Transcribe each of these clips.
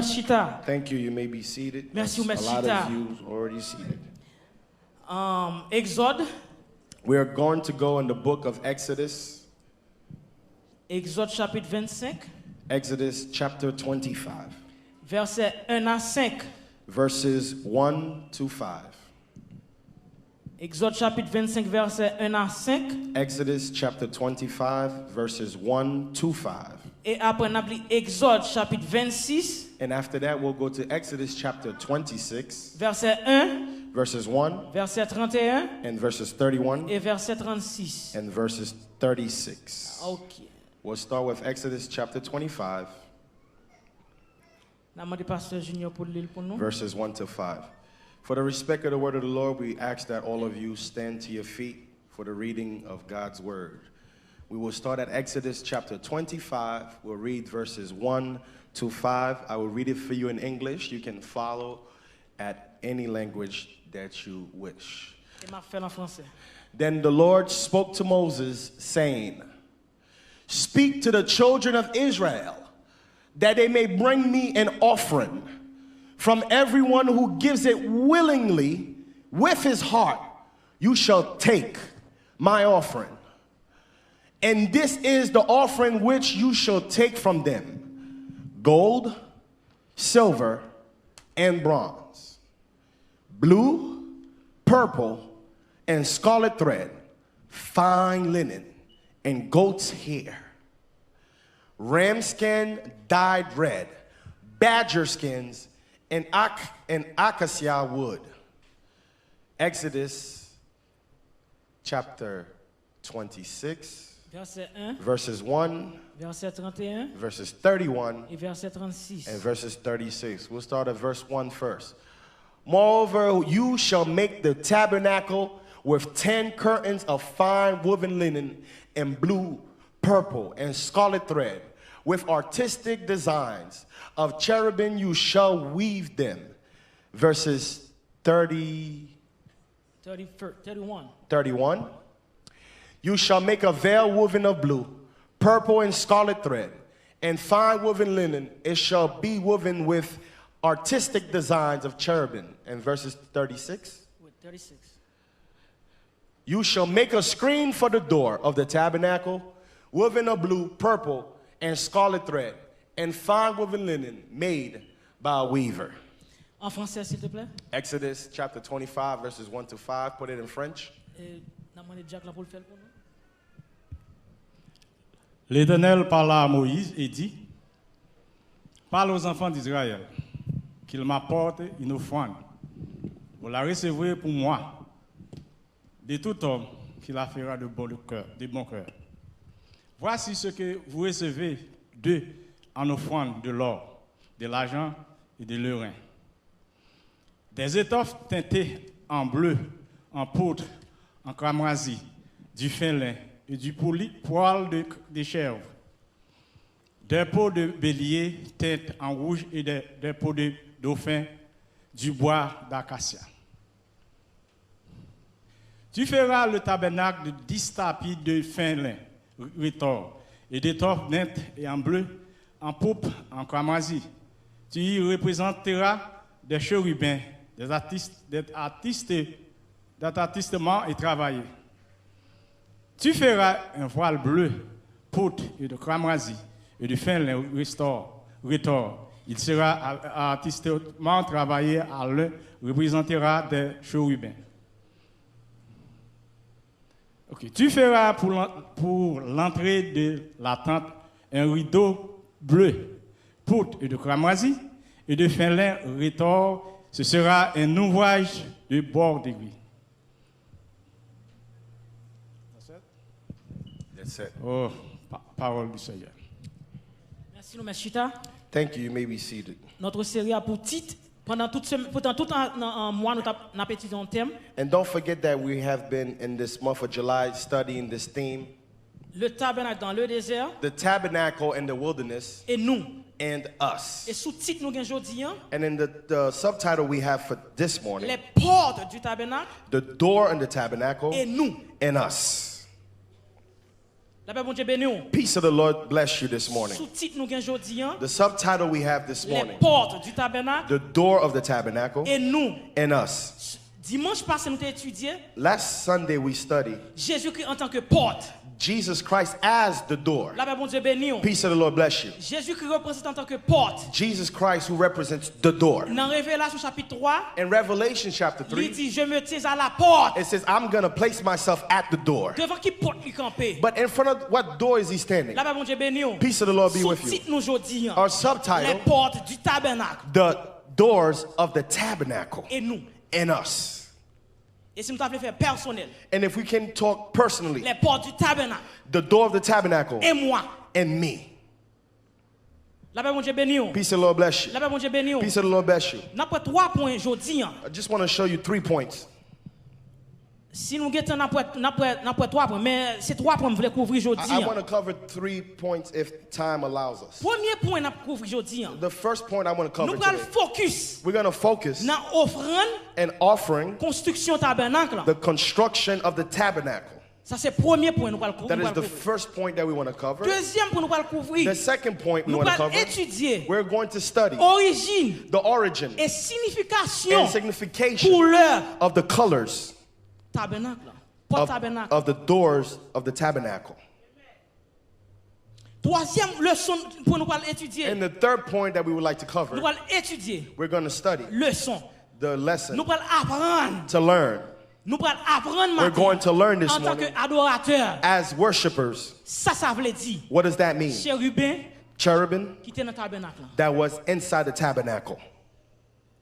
Thank you. You may be seated. Merci, A lot Machita. of you already seated. Exode. We are going to go in the book of Exodus. Exode chapitre 25. Exodus chapter 25. Verset 1 à 5. Verses 1 to 5. Exode chapitre 25, verset 1 à 5. Exodus chapter 25, verses 1 to 5. Et après, on a appelé Exode chapitre 26. And after that, we'll go to Exodus chapter 26, Verset 1, verses 1 verset 31 and verses 31 et verset 36. and verses 36. Ok. We'll start with Exodus chapter 25, N'a demandé pasteur Junior pour lire pour nous. verses 1 to 5. For the respect of the word of the Lord, we ask that all of you stand to your feet for the reading of God's word. We will start at Exodus chapter 25. We'll read verses 1 to 5. I will read it for you in English. You can follow at any language that you wish. Et m'a fait en français. Then the Lord spoke to Moses, saying, Speak to the children of Israel, that they may bring me an offering from everyone who gives it willingly with his heart. You shall take my offering. And this is the offering which you shall take from them: gold, silver, and bronze, blue, purple, and scarlet thread, fine linen, and goat's hair, ram skin dyed red, badger skins, and acacia wood. Exodus chapter 26. Verset 1, Verses 1, verset 31 verses 31, et verset 36. and verses 36. We'll start at verse 1 first. Moreover, you shall make the tabernacle with 10 curtains of fine woven linen and blue, purple, and scarlet thread, with artistic designs of cherubim you shall weave them. Verses 31. You shall make a veil woven of blue, purple, and scarlet thread, and fine woven linen. It shall be woven with artistic designs of cherubim. And verses 36. 36. You shall make a screen for the door of the tabernacle, woven of blue, purple, and scarlet thread, and fine woven linen made by a weaver. En français, s'il te plaît. Exodus chapter 25, verses 1 to 5. Put it in French. Et n'a demandé Jack là pour le faire pour nous. L'Éternel parla à Moïse et dit, parle aux enfants d'Israël, qu'ils m'apportent une offrande. Vous la recevrez pour moi, de tout homme qui la fera de bon cœur. Voici ce que vous recevez d'eux en offrande: de l'or, de l'argent et de l'orin. Des étoffes teintées en bleu, en poudre, en cramoisi, du fin lin et du poil de chèvre, des peaux de bélier teintes en rouge et des peaux de dauphin, du bois d'acacia. Tu feras le tabernacle de 10 tapis de fin lin retors et d'étoffes teintes et en bleu, en pourpre, en cramoisi. Tu y représenteras des chérubins, des artistements et travaillés. Tu feras un voile bleu, pourpre et de cramoisi et de fin lin retors. Il sera artistement travaillé à l'un, représentera des chérubins. Okay. Tu feras pour l'entrée de la tente un rideau bleu, pourpre et de cramoisi et de fin lin retors. Ce sera un ouvrage de broderie. That's it. Oh, parole du Seigneur. Merci, nous, Machita. Thank you. You may be seated. Notre série a pour titre, pendant tout un mois, nous avons étudié un thème. And don't forget that we have been in this month of July studying this theme, Le tabernacle dans le désert the tabernacle in the wilderness et nous. and us. Et sous-titre nous avons aujourd'hui, And in the subtitle we have for this morning, les portes du tabernacle the door in the tabernacle et nous. and us. La paix bon Dieu béni ou. Peace of the Lord bless you this morning. Sous-titre nous gain jodi hein. The subtitle we have this Les morning, portes du tabernacle the door of the tabernacle et nous. and us. Dimanche passé nous avons étudié Last Sunday we studied Jésus-Christ en tant que porte. Jesus Christ as the door. La paix bon Dieu béni ou. Peace of the Lord bless you. Jésus-Christ représente en tant que porte. Jesus Christ who represents the door. Dans Révélation chapitre 3, In Revelation chapter il 3, dit je me tiens à la porte. it says, I'm going to place myself at the door. Devant qui porte lui camper. But in front of what door is he standing? La paix bon Dieu béni ou. Peace of the Lord be with you. Sous-titre nous jodi hein. Our Les subtitle, portes du tabernacle the doors of the tabernacle et nous. in us. Et si nous t'avons fait personnel, And if we can talk personally, les portes du tabernacle the door of the tabernacle et moi. and me. La paix bon Dieu béni ou. Peace of the Lord bless you. La paix bon Dieu béni ou. Peace of the Lord bless you. N'après 3 points jodi hein. I just want to show you 3 points. Si nous guettons n'après 3 points, mais ces 3 points nous voulons couvrir jodi I hein. want to cover 3 points if time allows us. Premier point n'a couvrir jodi hein. The first point I want to Nous cover allons today, focus we're going to focus dans offrande and offering construction tabernacle. the construction of the tabernacle. Ça c'est premier point nous allons That is the couvrir. first point that we want to cover. Deuxième point nous allons couvrir. The second point we Nous want to allons cover, étudier we're going to study origine the origin et signification and signification couleur of the colors tabernacle. Porte tabernacle. of the doors of the tabernacle. Troisième leçon pour nous allons étudier. And the third point that we would like to Nous cover, allons étudier we're going to study leçon. the lesson Nous allons apprendre. to learn. Nous allons apprendre We're going to learn this en tant morning qu'adorateur. as worshipers. Ça veut dire What does that mean? chérubin Cherubim qui était dans le tabernacle. that was inside the tabernacle.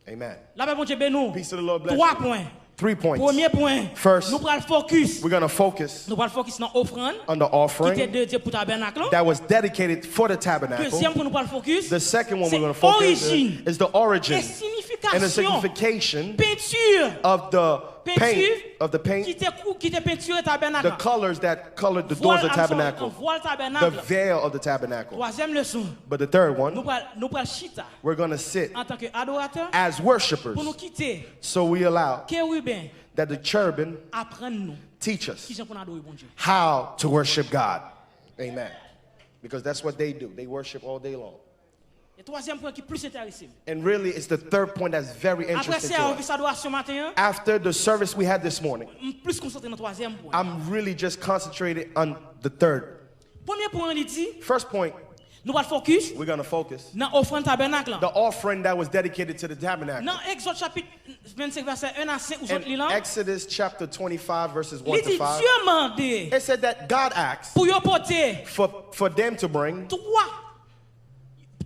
Amen. La paix bon Dieu béni nous. Peace of the Lord bless 3 you. points. 3 points. Premier point. First, nous allons focus. we're going to focus Nous allons focus dans offrande on the qui était offering dédiée pour tabernacle. that was dedicated for the tabernacle. Deuxième point nous allons focus. The second one c'est we're going to focus origine is the origin et and the signification. signification Peinture of the Peinture paint, qui était peinture et tabernacle. the colors that colored the doors of the tabernacle, Voile the tabernacle. veil of the tabernacle. Troisième leçon. But the third Nous one, allons chita we're going to sit en tant qu'adorateur as worshipers. pour nous quitter. So we allow Chérubin that the cherubim apprendre nous teach qui us j'en pour adorer bon Dieu. how to worship God. Amen. Because that's what they do. They worship all day long. Et troisième point qui est plus intéressant. And really, it's the third point that's very Après interesting to us. service adoration matin, After the service we had this morning, plus concentré dans troisième point. I'm really just concentrated on the third. Premier point il dit, First point, nous allons focus we're going to focus dans offrande tabernacle. the offering that was dedicated to the tabernacle. Dans Exode chapitre 25 verset 1 à 5 ou autres In là, Exodus chapter 25, verses 1 il to dit 5, Dieu m'a dit it said that God asked pour y porter for them to bring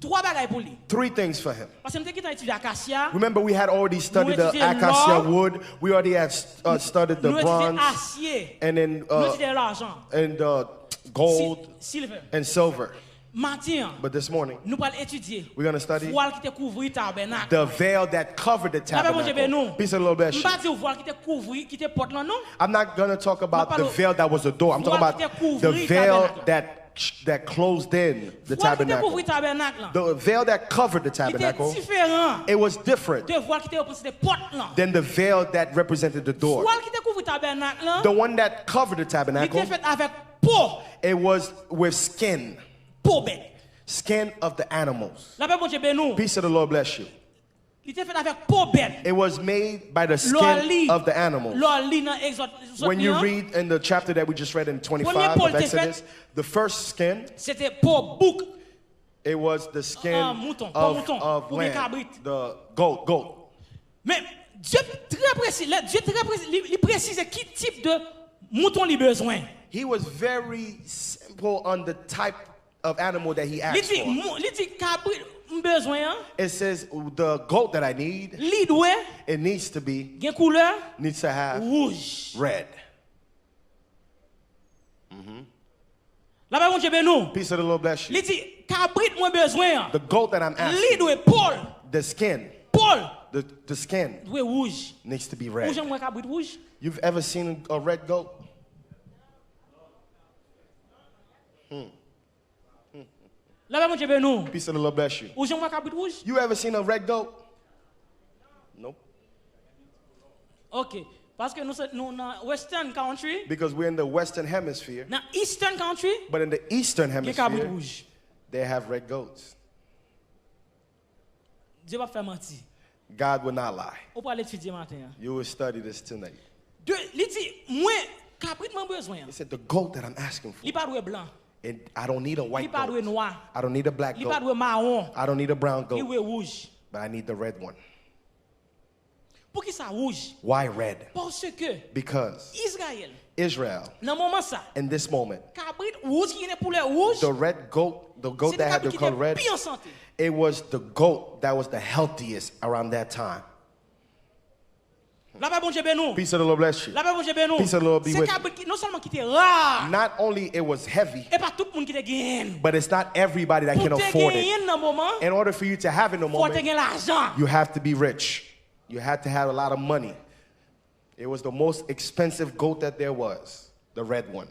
trois bagages pour lui. 3 things for him. Parce que nous avons étudié acacia, Remember, we had already studied the étudié acacia l'or. wood. We already had studied the nous étudié bronze acier, and then nous étudié l'argent, gold silver. and silver. Matin, But this morning, nous allons étudier we're going to study voile qui te couvrit tabernacle. the veil that covered the La paix, mon Dieu, ben tabernacle. non. Peace and Lord bless you. Pas dire voile qui te couvrit, qui te porte là non. I'm not going to talk about Ma the parole- veil that was the door. I'm talking voile about qui te couvrit the veil tabernacle. that closed in the Voile qui te tabernacle. couvrit tabernacle. The veil that covered the Qui était tabernacle, différent it was different de voile qui te représentait porte là. than the veil that represented the door. Voile qui te couvrit tabernacle. The one that covered the Il tabernacle, était fait avec peau, it was with skin, peau bête. skin of the animals. La paix, mon Dieu, ben nous. Peace of the Lord bless you. Il était fait avec peau bête. It was made by the Lord skin lit. of the animals. Lord lit dans Exode. When you read in the chapter that we just read in 25 Paul of te Exodus, the first skin, C'était peau bouc. it was the skin mouton, pas mouton, of ou bien lamb, cabrit. the goat. Mais Dieu très précis, Dieu très précis, il précise qui type de mouton il a besoin. He was very simple on the type of animal that he Il asked dit, for. il dit cabrit besoin, hein? It says the goat that I need, Li doit it needs to be, gen couleur needs to have rouge. red. La paix, mon Dieu, ben nous. Peace of the Lord bless you. Il dit cabrit moi besoin. The goat that I'm Li asking, doit Paul, the skin, Paul the skin doit rouge. needs to be Ou red. j'aime moi cabrit rouge. You've ever seen a red goat? La paix, mon Dieu, ben nous. Peace of the Lord bless you. Ou j'aime moi cabrit rouge. You ever seen a red goat? Nope. OK. Parce que nous sommes dans Western Country, because we're in the Western Hemisphere, dans Eastern Country, but in the Eastern il y a cabrit Hemisphere, rouge. they have red goats. Dieu va faire mentir. God will not lie. On peut aller étudier matin. You will study this tonight. Il dit, moi, cabrit m'a besoin. He said, the goat that I'm asking for, Il pas doué blanc. and I don't need a Il white pas doué goat. noir. I don't need a black Il pas goat. doué marron. I don't need a brown Il goat, doué rouge. but I need the red one. Pour qui ça rouge? Why red? Parce que Because Israël, Israel, dans le moment ça, in this moment, cabrit rouge qui est pour les rouges, the red goat, the goat c'est that des had cabrit the qui étaient color red, bien en santé. it was the goat that was the healthiest around that time. La paix bon Dieu bénou. Peace of the Lord bless you. La paix bon Dieu bénou. Peace of the Lord be C'est with you. cabrit qui non seulement qui était rare, Not only it was heavy, et pas tout le monde qui te gagne. but it's not everybody that Pour can te afford it. gagner dans le moment, In order for you to have it in the faut te moment, gagner l'argent. you have to be rich. You had to have a lot of money. It was the most expensive goat that there was, the red one.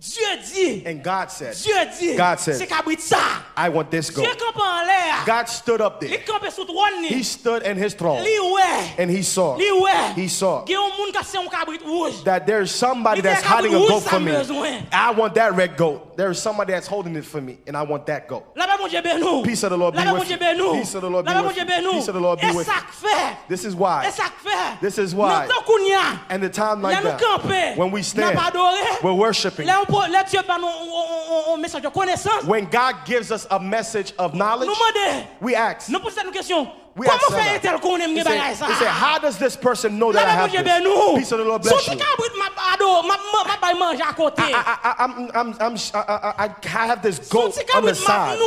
Dieu dit, And God said, Dieu dit, God says, c'est cabrit ça. I want this Dieu goat. campe en l'air. God stood up Il there. campe sous trône. He stood in his throne Li ouais. and he saw. Li ouais. He saw Il y a un monde qui a c'est un cabrit rouge. that there's somebody Il dit, that's hiding a cabrit goat rouge, for ça me. besoin. I want that red goat. There's somebody that's holding it for me, and I want that goat. La paix mon Dieu bénou. Peace of the Lord be La paix mon with Dieu you. bénou. Peace of the Lord be La paix mon with Dieu you. bénou. Peace of the Lord be Et with ça you. fait. This is Et why. ça fait. This is why. Dans qu'on y a. And the time Là like nous that, camper. when we stand, N'a pas adoré. we're worshiping. Là Dieu par un message de connaissance. When God gives us a message of knowledge, Nous demandons. we ask. Nous posons une question. We Comment ask fait tel qu'on aime He bagaille said, ça? how does this person know that I have this? Peace of the Lord bless you. Manger à côté. I have this goat on the side.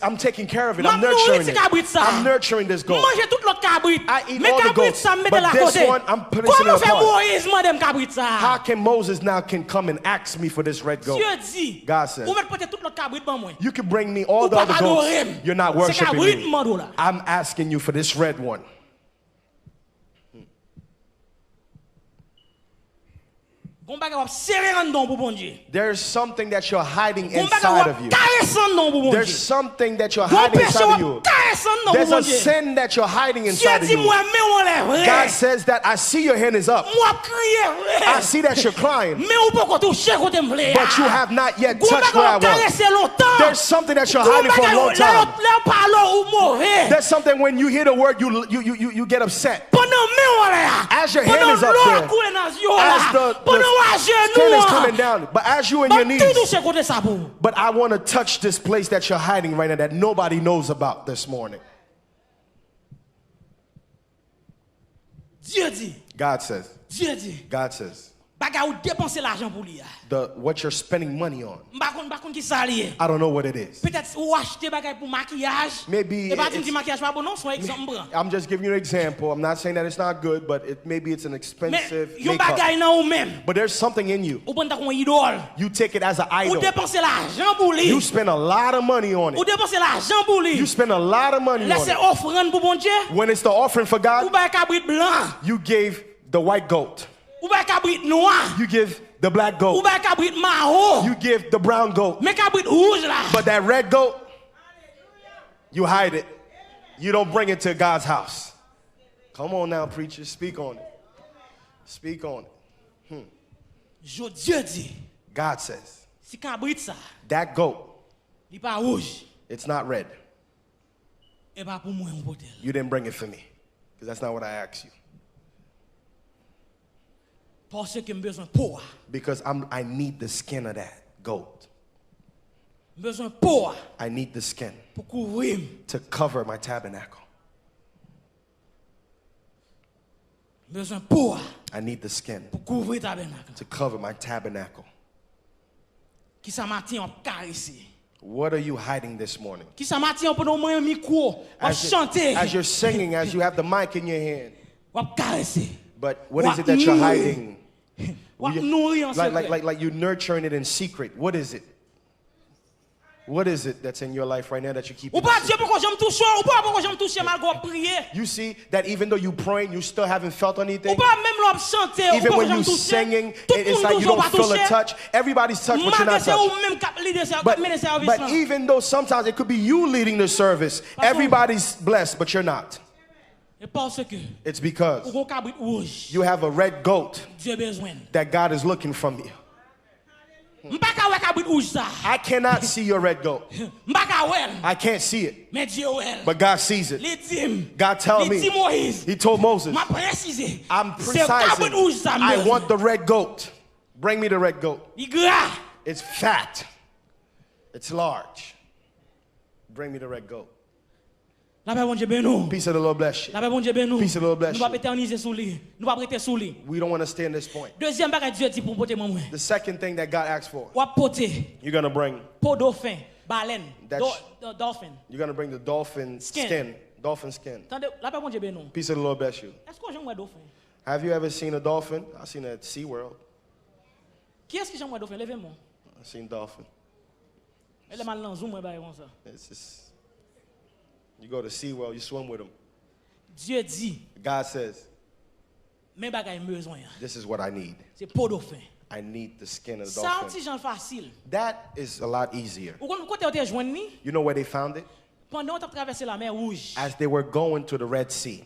I'm taking care of it. I'm nurturing it. I'm nurturing this goat. Manger toute l'autre cabrit. I eat Mais all the cabrit goats, ça me but la this côté. one, I'm putting it Comment fait apart. Moïse madame cabrit ça? How can Moses now can come and ask me for this red goat? Dieu dit. God says, Vous mettez peut-être toute l'autre cabrit ban moi. you can bring me all Ou the pas other goats. adorer. You're not C'est worshiping cabrit me. mando là. I'm asking you for this red one. Bon bagay wap serré en dedans pour bon Dieu. There's something that you're hiding Bon bagay inside wap of you. caresse en dedans pour bon There's Dieu. something that you're Bon hiding péché inside of wap you. caresse en dedans There's pour a bon Dieu. sin that you're hiding Dieu inside of dit you. moi mais on lève vrai. God says that I see your hand is up. Moi crier vrai. I see that you're crying, Mais ou pas toucher côté m'vle. but you have not yet Bon touched bagay where I wap want. caresse longtemps. There's something that you're Bon hiding for a bagay long time. là parle ou mauvais. There's something when you hear the word, you get upset. Pendant mais on là. As your hand is up there, as the skin is coming down, but as you in your knees. But I want to touch this place that you're hiding right now that nobody knows about this morning. Dieu dit. God says. Dieu dit. God says. Bagay ou dépenser l'argent pour lui. What you're spending money on. M'bakon ki sa lié. I don't know what it is. Peut-être ou acheter bagay pour maquillage. Maybe Et pas dire maquillage pas bon non, son exemple. I'm just giving you an example. I'm not saying that it's not good, but maybe it's an Mais expensive yon makeup. bagay nan ou même. But there's something in you. Ou prend ta kon idole. You take it as an Ou idol. dépenser l'argent pour lui. You spend a lot of money on Ou it. dépenser l'argent pour lui. You spend a lot of money on Laissez it. offrande pour bon Dieu. When it's the offering for Ou God, ba cabrit blanc. you gave the white goat. Ou ba cabrit noir. You give the black Ou goat. ba cabrit marron. You give the brown goat. Mais cabrit rouge là. But that red goat, you hide it. You don't bring it to God's house. Come on now, preacher. Speak on it. Speak on it. Dieu dit. God says, Si cabrit ça, that goat, il pas rouge. it's not red. Et pas pour moi un potel. You didn't bring it for me. Because that's not what I asked you. Parce que j'ai besoin pour. Because I need the skin of that goat. Besoin pour. I need the skin Pour couvrir. to cover my tabernacle. Besoin pour. I need the skin Pour couvrir tabernacle. to cover my tabernacle. Qui ça matin on caresser. What are you hiding this morning? Qui ça matin on prend un micro, on chanter. As you're singing, as you have the mic in your hand. On caresser. But what is it that you're hiding? On nourrir en secret. Like you're nurturing it in secret. What is it? What is it that's in your life right now that you keep? Ou pas Dieu pourquoi j'aime toucher, ou pas pourquoi j'aime toucher malgré prier. You see that even though you praying, you still haven't felt Ou anything. pas même l'on chanter, ou Even pas when j'aime you toucher. singing, Tout it's monde like you toujours don't pas feel a toucher. touch. Everybody's touched, but you're not Malgré ou touched. même cap leader service. But even though sometimes it could be you leading the service, everybody's blessed, but you're not. Et parce que It's because ou cabrit rouge. you have a red goat Dieu besoin. that God is looking from you. M'pa wè cabrit rouge ça. I cannot see your red goat. M'pa wè. I can't see it, Mais Dieu wè. but God sees it. Les dim. God tell Les dit me. Moïse. He told Moses, M'a précisé. I'm C'est cabrit rouge ça. precising. I want the red goat. Bring me the red goat. Il gras. It's fat. It's large. Bring me the red goat. La paix bon Dieu ben nous. Peace of the Lord bless you. La paix bon Dieu ben nous. Peace of the Lord bless Nous pas you. éterniser sous lui. Nous pas prêter sous lui. We don't want to stay in this point. Deuxième bagage Dieu dit pour porter mon moi. The second thing that God asked for, Ou porter you're going to bring peau dauphin, baleine, That's- dolphin. you're going to bring the dolphin skin. Dolphin skin. Attendez, la paix bon Dieu ben nous. Peace of the Lord bless you. Est-ce que j'aime moi dauphin? Have you ever seen a dolphin? I've seen it at SeaWorld. Qui est-ce qui j'aime moi dauphin? Levez-moi. I've seen dolphin. Elle est mal dans zoom moi bah comme ça. It's just, you go to SeaWorld, you swim with them. Dieu dit, God says, mais bagage besoin. this is what I need. C'est peau dauphin. I need the skin of the Ça un dolphin. petit genre facile. That is a lot easier. Ou côté on te joindre ni You know where they found it? pendant on t'a traversé la mer rouge. As they were going to the Red Sea,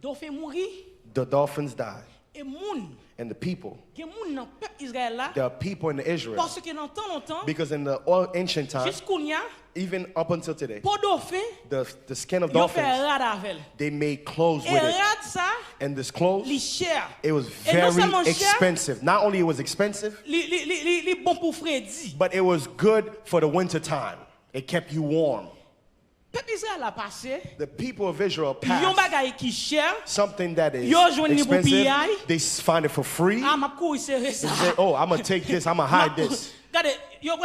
Dauphin mourir the dolphins died. et moun, And the people, que moun dans peuple Israël là the people in Israel, parce que dans tant longtemps because in the ancient time, jusqu'au nya even up until today, peau dauphin the skin of yo fait dolphins, rad avec. they made clothes Et with it. rad ça And this clothes, li cher. it was Et non very seulement cher, expensive. Not only it was expensive, li bon pour Freddy. but it was good for the winter time. It kept you warm. Peuple Israël a passé The people of Israel yon passed bagay qui cher. something that is Yo joindre pour expensive. PI. They find it for free. Ah m'a courir serrer They ça. say, oh, I'm going to take this. I'm going to hide this. Regardez, yo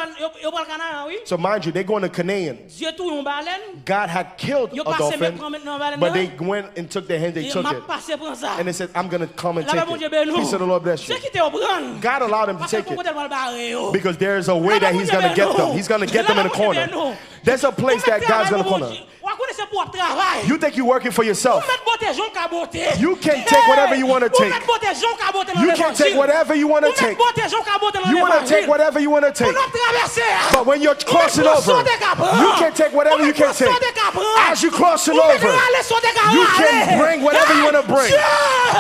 pral Canaan oui. So mind you, they're going to Canaan. Dieu tout yon baleine. God had killed Yo a passé dolphin, mais prend maintenant baleine. but they went and took their hands. They took m'a it. passé prend ça. And they said, I'm going to come and La take paix bon Dieu it. ben nous. Peace of the Lord bless you. C'est qui te prendre. God allowed him to Parce que take it peut-être mal barré yo. because there's a way that he's going to get them. He's going to get them in the corner. There's a place that God's going to corner. You think you're working for yourself. You can take whatever you want to take. You can take whatever you want to take. You want to take whatever you want to take. But when you're crossing over, you can take whatever you can take. As you're crossing over, you can bring whatever you want to bring.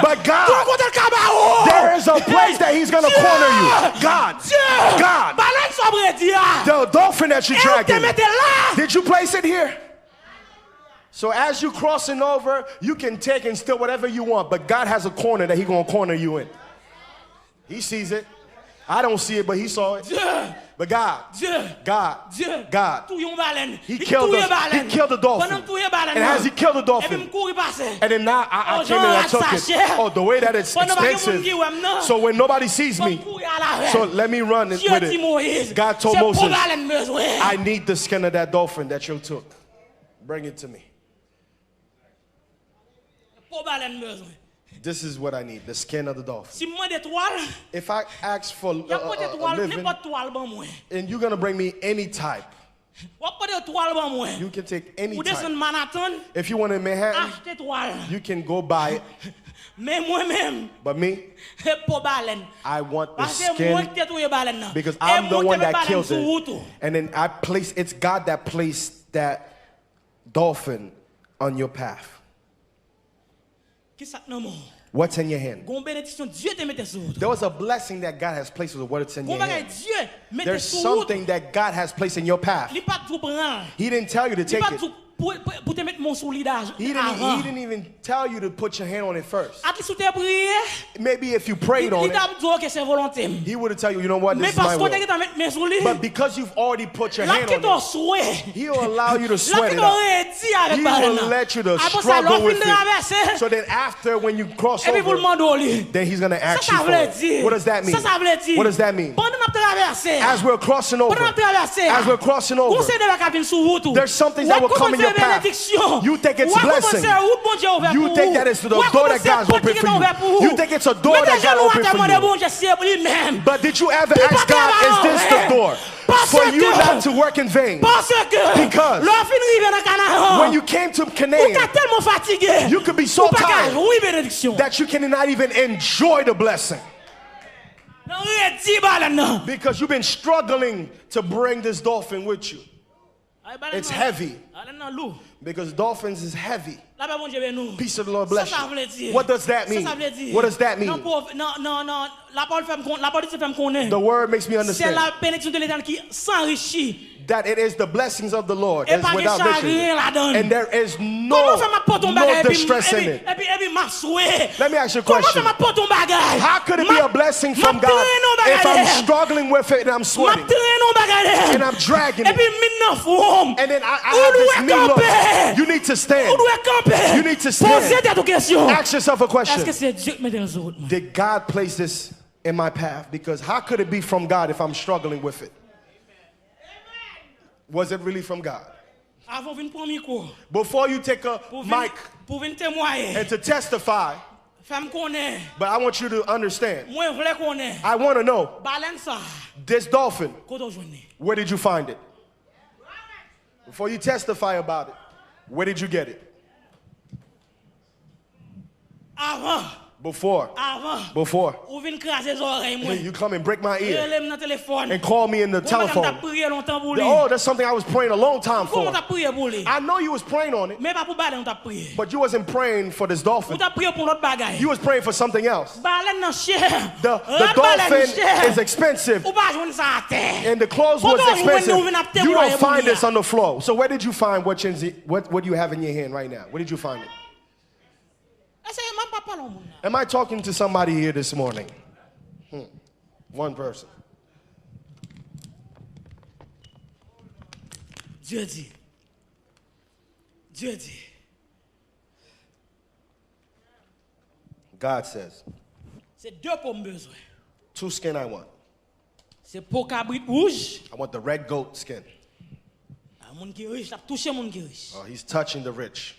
But God, there is a place that he's going to corner you. God, the dolphin that you're dragging, did you place it here? So as you're crossing over, you can take and steal whatever you want, but God has a corner that he's going to corner you in. He sees it. I don't see it, but he saw it. But God, he killed the dolphin. And as he killed the dolphin, and then now I came and I took it. Oh, the way that it's expensive. So when nobody sees me, so let me run with it. God told Moses, I need the skin of that dolphin that you took. Bring it to me. This is what I need, the skin of the dolphin. If I ask for a living, and you're going to bring me any type, you can take any type. If you want in Manhattan, you can go buy it. But me, I want the skin because I'm the one that killed it. And then it's God that placed that dolphin on your path. What's in your hand? There was a blessing that God has placed with what it's in your hand. There's something that God has placed in your path. He didn't tell you to take it. He didn't even tell you to put your hand on it first. Maybe if you prayed on it, he would have told you, you know what, this is my will. But because you've already put your hand on it, he'll allow you to sweat it out. He will let you to struggle with it. So then after, when you cross over, then he's going to ask you for it. What does that mean? What does that mean? As we're crossing over, there's something that will come in your path. You think it's blessing. You think that it's the door that God's opened for you. You think it's a door that God opened for you. But did you ever ask God, is this the door? For you not to work in vain. Because when you came to Canaan, you could be so tired that you cannot even enjoy the blessing. Because you've been struggling to bring this dolphin with you. It's heavy. Because dolphins is heavy. La paix bon Dieu béni. Peace of the Lord bless Ça veut you. dire. What does that mean? Ça veut dire. What does that mean? Non, la parole fait me connaître. The word makes me C'est understand la bénédiction de l'Éternel qui s'enrichit. that it is the blessings of the Lord Et that is pas without que rien la donne. riches. And there is Comment fait ma porte ton no bagage distress in it. et puis m'a souhait. Let me ask you a Comment question. fait ma porte ton bagage? How could it be a blessing from God if I'm struggling with it and I'm sweating and I'm dragging Et puis it? maintenant forum. And then I have this knee look. You need to stand. You need to stand. Posez ta question. Ask yourself a Est-ce que question. c'est Dieu qui met dans les autres? Did God place this in my path? Because how could it be from God if I'm struggling with it? Was it really from God? Avant de prendre micro. Before you take a mic Pour venir témoigner. and to testify, Femme connaît. but I want you to understand. Moi voulais connaître. I want to know, Baleine ça. this dolphin, Quand on joue. where did you find it? Before you testify about it, where did you get it? Avant. Before. Ou vient craser les oreilles moi. You come and break my ear Relève dans téléphone. and call me in the telephone. Prié longtemps pour lui. Oh, that's something I was praying a long time Comment for. t'as prié pour lui? I know you was praying on it, Mais pas pour baleine on t'a prié. but you wasn't praying for this On dolphin. t'a prié pour l'autre bagaille. You was praying for something else. Baleine non cher. The dolphin is expensive, Ou pas joindre ça à terre. and the clothes was Comment expensive. you win up there You where don't you find be this at? on the floor. So where did you find what you have in your hand right now? Where did you find it? Am I talking to somebody here this morning? One person. Dieu dit. Dieu dit. God says, C'est deux pommes besoin. 2 skin I want. C'est pour cabrit rouge. I want the red goat skin. Un monde qui riche, la toucher monde qui riche. Oh, he's touching the rich.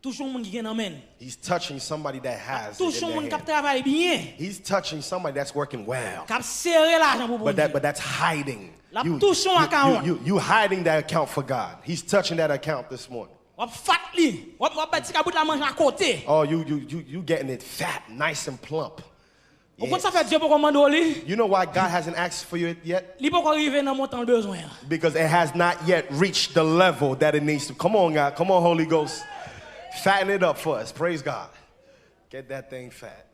Toucher monde qui gagne amène. He's touching somebody that has it Toucher in monde their qui hand. travaille bien. He's touching somebody that's working well. Qui serrer l'argent pour bon. But that's hiding. La touchon account. You hiding that account for God. He's touching that account this morning. Wap fat li. Wap petit kabut la mange à côté. Oh, you getting it fat, nice and plump. Ou quand ça fait Dieu pour commander li? You know why God hasn't asked for you yet? Li pour arriver dans montant besoin. Because it has not yet reached the level that it needs to. Come on, God. Come on, Holy Ghost. Fatten it up for us. Praise God. Get that thing fat.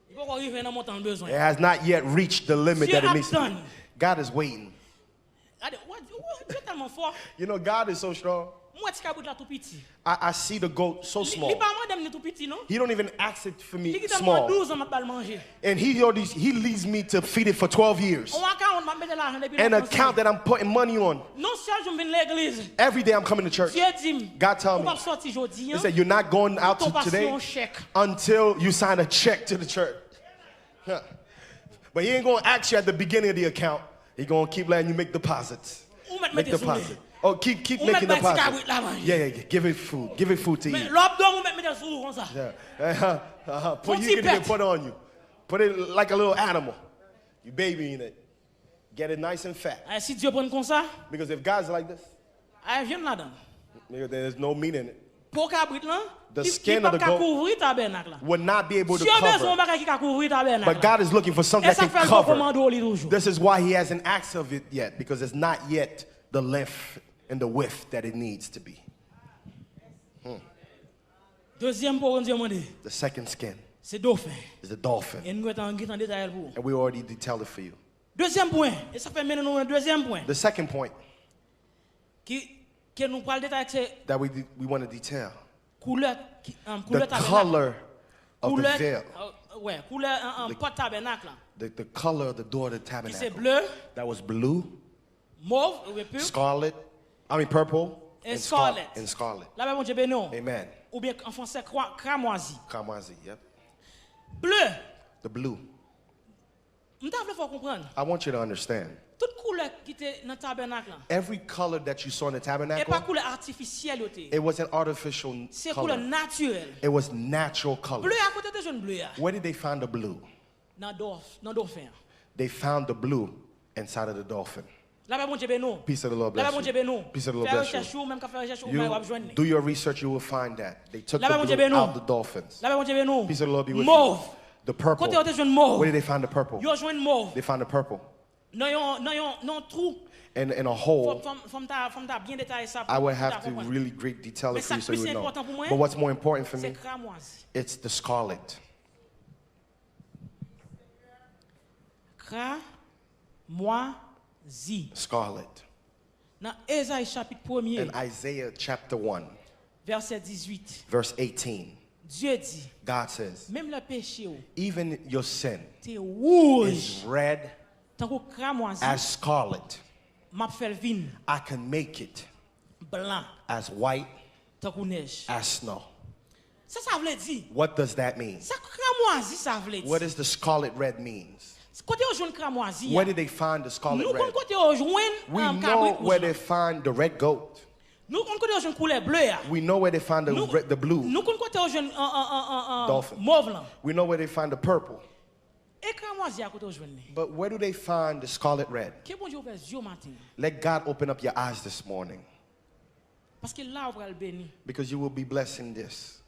Li pour arriver dans montant besoin. It has not yet reached the limit Dieu that it a needs to. done. God is waiting. Dieu tellement fort. You know, God is so strong. Moi petit kabut la tout petit. I see the goat so small. Li pas mandem tout petit non? He don't even ask it for Li me qui t'a small. 12 ans m'a pas manger. And he leads me to feed it for 12 years. On account m'a mettre l'argent depuis. An account that I'm putting money on. Non seul je viens l'église. Every day I'm coming to church. Dieu dit. God tell me. On va sortir jodi. He said, you're not going out to today until you sign a check to the church. Huh. But he ain't going to ask you at the beginning of the account. He's going to keep letting you make deposits. Make deposit. Oh, keep making deposits. Yeah. Give it food. Give it food to eat. Yeah. You can even put on you. Put it like a little animal. You babying it. Get it nice and fat. Because if God's like this, there's no meat in it. The skin of the goat would not be able to cover. But God is looking for something that can cover. This is why he hasn't asked of it yet, because it's not yet the length and the width that it needs to be. The second skin is the dolphin. And we already detailed it for you. The second point that we want to detail. The color of the veil. The color of the door of the tabernacle. That was blue, scarlet, purple, and scarlet. Amen. Ou bien en français cramoisi. Cramoisi, yep. Bleu. The blue. comprendre. I want you to understand. Toute couleur qui était dans tabernacle. Every color that you saw in the tabernacle. Et pas couleur artificielle. It wasn't artificial C'est color. couleur naturelle. It was natural color. Bleu à côté de jaune bleu. Where did they find the blue? Dans dauphin. They found the blue inside of the dolphin. Peace of the Lord bless you. Peace of the Lord bless you. You do your research, you will find that. They took the blue out of the dolphins. Peace of the Lord be with you. The purple. Where did they find the purple? They found the purple. in a whole, bien détailler ça I pour would pour have ta to comprendre. really great detail it Mais for you ça so you plus would know. important pour moi, But what's more important for C'est me, cramoisi. it's the scarlet. Cramoisi. Scarlet. Dans Ésaïe chapitre 1er, In Isaiah chapter 1, verset 18, verse 18, Dieu dit, God says, même le péché ou, even your sin t'es rouge, is red tant que cramoisi, as scarlet. m'a fait le vin I can make it blanc, as white tant que neige. as snow. Ça veut dire, What does that mean? ça cramoisi, ça veut dire. What does the scarlet red means? Côté au jaune cramoisi, Where did they find the scarlet nous red? côté au jaune We know cabrit where rouge. they find the red goat. Nous côté au jaune couleur bleu. We know where they find the blue. Nous côté au jaune Dolphin. mauve là. We know where they find the purple. Et cramoisi à côté au jaune. But where do they find the scarlet red? Que bon Dieu ouvre les yeux matin. Let God open up your eyes this morning, Parce que là on va le bénir. because you will be blessed in this.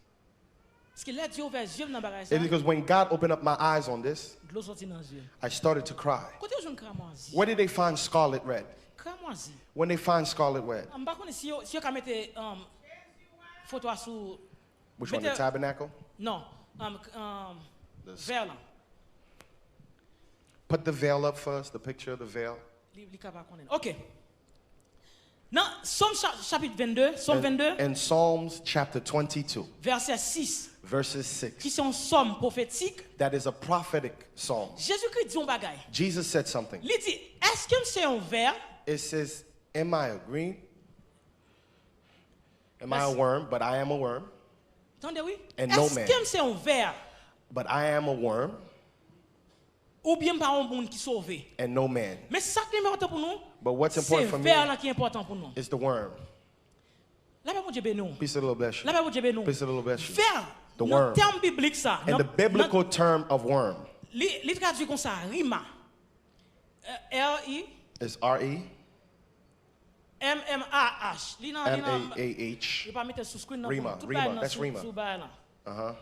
Parce que là Dieu ouvre les yeux dans bagage It's because when God opened up my eyes on this, de l'eau sorti dans les yeux. I started to cry. Côté au jaune cramoisi. Where did they find scarlet red? Cramoisi. When they find scarlet red, On va connaître si on ka mettre photo sur which one, the Mettez- tabernacle? non vers là. Put the veil up first, the picture of the veil. Li capable connaître. OK. Dans Somme chapitre 22, Somme 22 In Psalms chapter 22, verset 6 verses qui 6, sont somme prophétique, that is a prophetic psalm. Jésus-Christ dit un bagay. Jesus said something. Il dit, est-ce que c'est un ver? It says, am I a green? Am I a Yes. worm? But I am a worm. Attendez, oui. And no Est-ce man. que c'est un ver? But I am a worm Ou bien pas un monde qui sauve? and no man. Mais ça qui est important pour nous, But what's c'est important for me ver là qui est important pour nous. is the worm. Là, bon Dieu béni nous. Peace of the Lord bless you. Là, bon Dieu béni nous. Peace of the Lord bless you. Ver, The dans worm. le terme biblique ça, And the biblical term of worm li traduit comme ça, rima. R-I is R-E, M-M-A-H. Li nan, M-A-A-H. je vais pas mettre sous screen non, Rima, tout Rima, bail nan, that's sous- Rima. sous bail là. Uh-huh.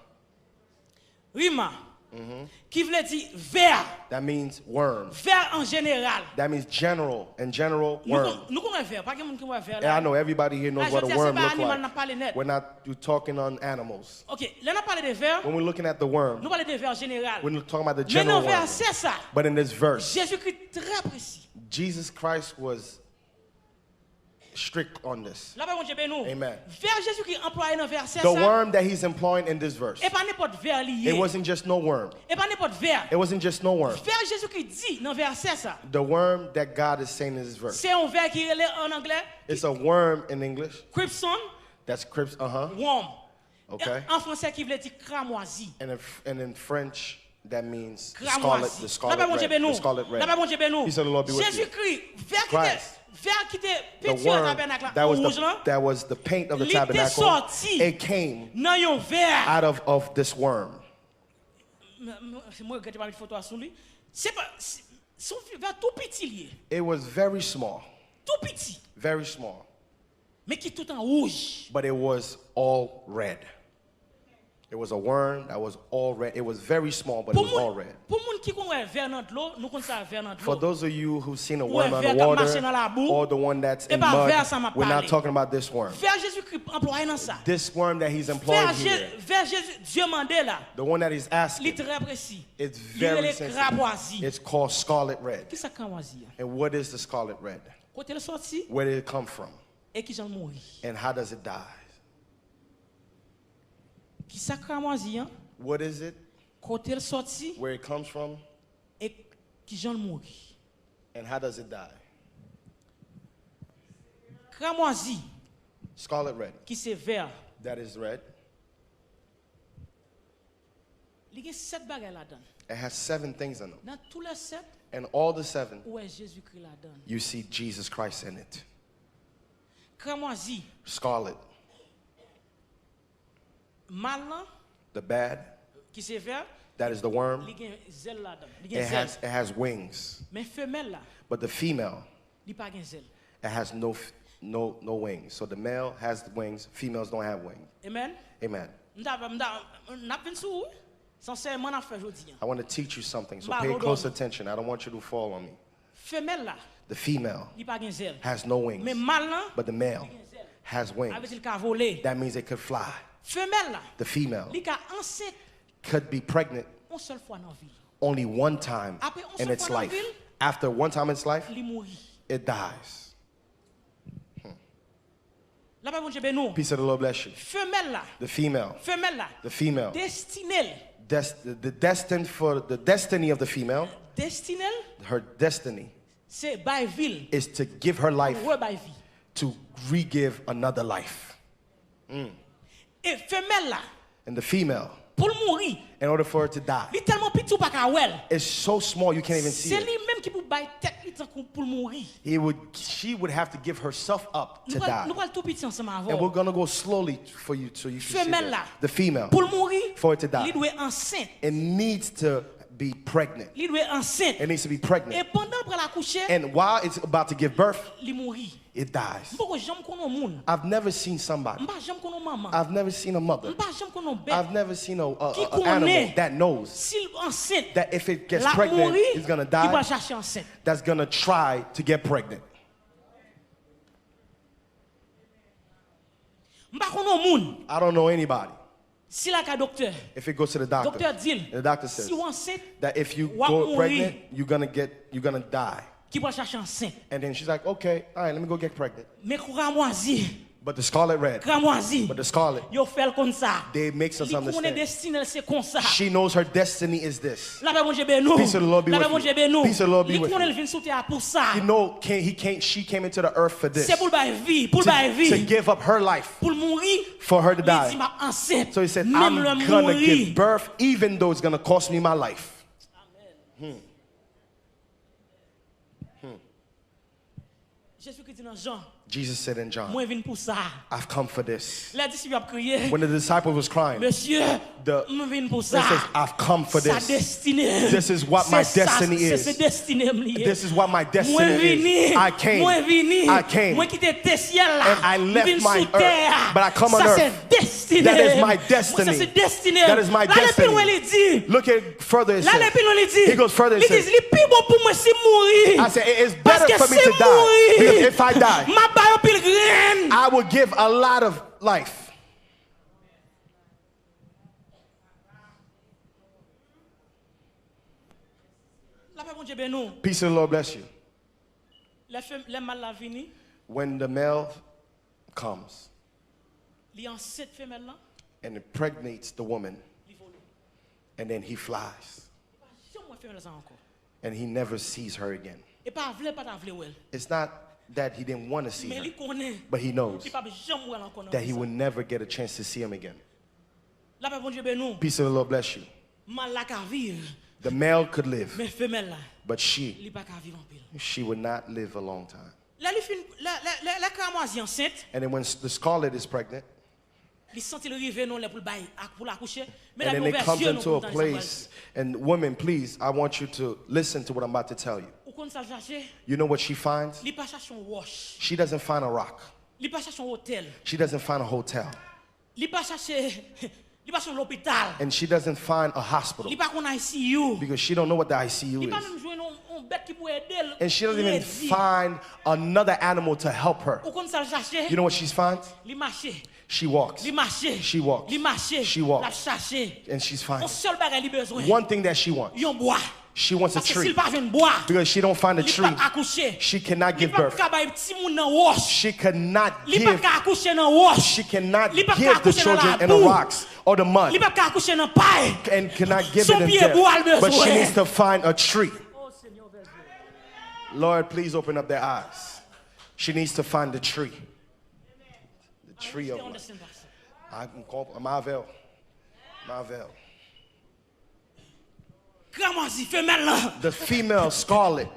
Rima. Qui veut dire ver, That means worm. ver en général. That means general, and general worm. Nous connaissons ver, pas que monde qui voit ver And I là. know everybody here knows Ah, what je a dis, worm c'est pas looks animal, n'a pas les like. net. We're not talking on animals. OK, là on a parlé de ver, When we're looking at the worm, nous parlons de ver en général. we're talking about the Mais general dans worm. verset ça, But in this verse, Jésus-Christ très précis. Jesus Christ was strict on this. Là bas mon Dieu béni nous. Amen. Ver Jésus-Christ employé dans verset The ça. worm that he's employing in this verse, Et pas n'importe ver lié. it wasn't just no worm. Et pas n'importe ver. It wasn't just no worm. Ver Jésus-Christ dit dans verset ça. The worm that God is saying in this verse, C'est un ver qui est en anglais it's a worm in English. crimson That's crips, worm. Okay. En français qui veut dire cramoisi. And in French, that means the Cramoisi. scarlet Là bas mon Dieu red. béni The nous. scarlet Là bas red. mon Dieu béni nous. Peace of the Lord be with you. Jésus-Christ, Christ. ver qui était The peinture worm, tabernacle that was rouge là. that was the paint of the Il était tabernacle. sorti. It came Nan yon ver. out of this worm. Moi regarde pas mettre photo sur lui. C'est pas son ver tout petit lié. It was very small, Tout petit. very small, Mais qui tout en rouge. but it was all red. It was a worm that was all red. It was very small, but it was all red. Pour moun qui connaît ver dans l'eau, nous connaissons ça ver dans For l'eau. those of you who've seen a Ouais, worm on ver the qui water marche dans la boue. or the one that's Eh in ben, mud, ver ça m'a we're not parlé. talking about this worm. Ver Jésus-Christ employé dans ça. This worm that he's employing here, Ver Jésus, Dieu mandé là. the one that he's Il est asking, très précis. it's Il very est sensitive. cramoisi. It's called scarlet red. Qui ça cramoisi? And what is the scarlet red? Côté le sorti Where did it come from? et qui j'en mourir. And how does it die? Qui ça cramoisi hein? What is it? Côté le sorti Where it comes from? et qui j'en mourir. And how does it die? Cramoisi Scarlet red. qui c'est vert. That is red. Il y a 7 bagages là-dedans. It has 7 things in them. Dans tous les 7, And all the 7, où est Jésus-Christ là-dedans? you see Jesus Christ in it. Cramoisi, Scarlet. mal là, The bad, qui c'est vert, that is the worm. il y a un zèle là-dedans. Il y a un It zèle. has wings. Mais femelle là, But the female, il n'y a pas un zèle. it has no wings. So the male has the wings, females don't have wings. Amen? Amen. N'a pas sou. Sincèrement, on a fait aujourd'hui. I want to teach you something, so Ma, pay hold close on. attention. I don't want you to fall on me. Femelle là, The female li pa gen zel. has no Mais wings, mâle là, but the male has avec wings. il ka voler. That means it could fly. Femelle là, The female li ka enceinte could be pregnant une seule fois dans vie. only one time Après, on in se its prend en life. ville. After one time in its life, Li mourit. it dies. La pa bon Dieu ben nous. Peace of the Lord bless you. Femelle là, The female, femelle là, the female, destinelle, the destined for the destiny of the female, destinelle, her destiny c'est by ville, is to give her life ouais by vie. to re-give another life. Et femelle là, And the female, pour le mourir, in order for her to die, li tellement petit ou pas ka wel. it's so small you can't even see C'est it. lui même qui pour bailler tête li tant pour le mourir. She would have to give herself up to die. Nous pral tout petit ensemble And we're avant. gonna go slowly for you so you can see Femelle that. là, The female, pour le mourir, for it to die, li doit enceinte. it needs to be pregnant. Li doit enceinte. It needs to be Et pregnant. pendant pour la coucher, And while it's about to give birth, li mourir. it dies. M'pa jamais connait moun. I've never seen somebody. M'pa jamais connait maman. I've never seen a mother. M'pa jamais connait bête. I've never seen a Qui animal connaît that knows s'il enceinte, that if it gets la pregnant, mourir, it's gonna il va die. chercher enceinte. That's gonna try to get pregnant. M'pa connait moun. I don't know anybody. Si la ka docteur, If it goes to the doctor, docteur dit, and the doctor says si ou enceinte, that if you Wa go mourir. pregnant, you're gonna die. qui va chercher enceinte. And then she's like, okay, all right, let me go get pregnant. Mais cramoisi, But the scarlet red, cramoisi, but the scarlet, yo fait comme ça. they makes us Li connaît understand. destinée c'est comme ça. She knows her destiny is this. La paix bon Dieu ben nous. Peace of the Lord be La paix with bon you. Dieu ben nous. Peace of the Lord be Li with connaît you. le vin sous terre pour ça. You know, she came into the earth for this. C'est pour le vie, pour le To vie. give up her life Pour le mourir. for her to Il dit die. m'a enceinte. So he said, Même I'm le gonna mourir. give birth even though it's gonna cost me my life. Jésus-Christ dit dans Jean, Jesus said in John, moi vinn pour ça. I've come for this. Les disciples ont crié, When the disciple was crying, Monsieur, the- moi vinn pour he ça. says, I've come for Sa this. destinée. This is what my C'est ça, destiny c'est is. sa destinée liée. This is what my Moi destiny vini, is. I came. moi vini, I came. moi quitte tes ciel là, And I left vinn my sous terre. earth, but I come on Ça earth. c'est destinée. That is my Moi, destiny. ça c'est destinée. That is my Là, le destiny. plus loin, il dit, Look at further it là, le says. plus loin, il dit, He goes further, il it dit, says. le plus bon pour moi, c'est mourir. I said, it is Parce better que for me c'est to die. Because if I die, ma baille au pile graine. I will give a lot of life. La paix, bon Dieu, ben nous. Peace of the Lord bless you. Les mal la vini, When the male comes li enceinte femelle là, and impregnates the woman, li vole. and then he flies, Jamais moi femelle ça encore. and he never sees her again. Et pas vle, pas ta vle wel. It's not that he didn't want to see Mais her, li connaît. but he knows Il pas jamais wel encore. that he will never get a chance to see him again. La paix, bon Dieu, ben nous. Peace of the Lord bless you. Mal la ka vivre, The male could live, mais femelle là, but she li pas ka vivre en pile. would not live a long time. Là, li fin, la cramoisi enceinte, And then when the scarlet is pregnant, li senti le rive non le pour le bail, pour la coucher. Mais and la then it mauvaise comes yeux non into pour a dans place, and women, please, I want you to listen to what I'm about to tell you. Ou kon sa chercher, You know what she finds? li pas chercher un wash, She doesn't find a rock. li pas chercher un hôtel, She doesn't find a hotel. li pas chercher, li pas chercher l'hôpital, And she doesn't find a hospital li pas qu'on ICU, because she don't know what the ICU li pas is. même jouer un bête qui pourrait aider. And she doesn't even find another animal to help her. Ou kon sa chercher, You know what she finds? li marcher, She walks. li marcher, She walks. li marcher, She walks. la chercher. And she's On finding seul bagay li besoin. one thing that she wants. Yon bois. She wants a Parce que tree s'il pas vient bois, because she don't find a li tree. pas accoucher. She cannot Li give pas birth. ka bay petit moun nan wash. She cannot Li pas give. ka accoucher nan wash. She cannot Li pa give the accoucher dans la children in the boue. rocks or the mud Li pas ka accoucher nan paille. and cannot give Son it in pied bois le death. But she besoin. needs to find a tree. Oh Seigneur, vers Dieu. Lord, please open up their eyes. She needs to find the tree. The tree of life. Marvel. Marvel. Cramoisi, femelle là. The female scarlet,